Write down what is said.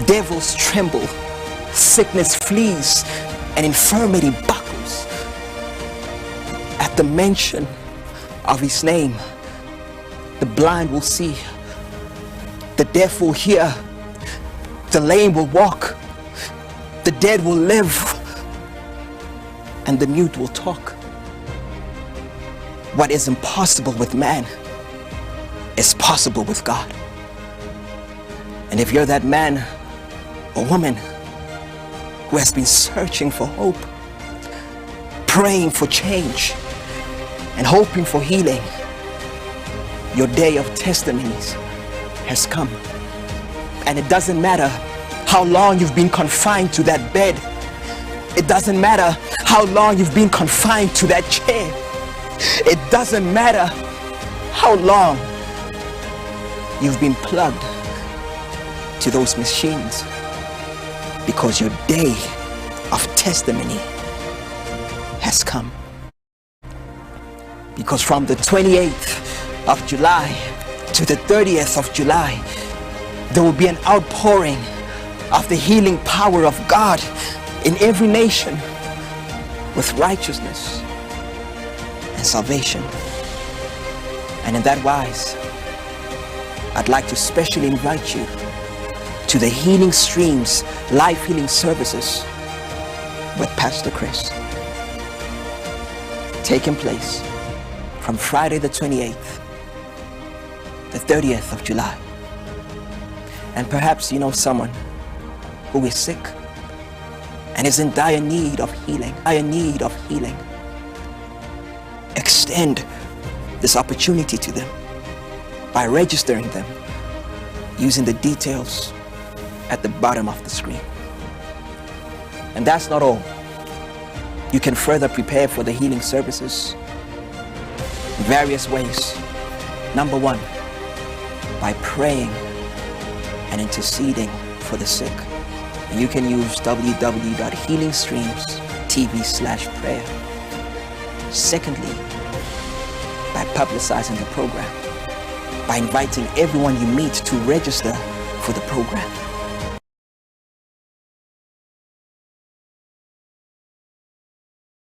Devils tremble, sickness flees, and infirmity buckles. At the mention of his name, the blind will see, the deaf will hear, the lame will walk, the dead will live, and the mute will talk. What is impossible with man is possible with God. And if you're that man or woman who has been searching for hope, praying for change, and hoping for healing, your day of testimonies has come. And it doesn't matter how long you've been confined to that bed. It doesn't matter how long you've been confined to that chair. It doesn't matter how long you've been plugged to those machines, because your day of testimony has come. Because from the 28th of July to the 30th of July, there will be an outpouring of the healing power of God in every nation, with righteousness and salvation. And in that wise, I'd like to specially invite you to the Healing Streams Life Healing Services with Pastor Chris, taking place from Friday the 28th, the 30th of July. And perhaps you know someone who is sick and is in dire need of healing, Extend this opportunity to them by registering them using the details at the bottom of the screen. And that's not all. You can further prepare for the healing services in various ways. Number one, by praying and interceding for the sick. And you can use www.healingstreamstv/prayer. Secondly, by publicizing the program, by inviting everyone you meet to register for the program.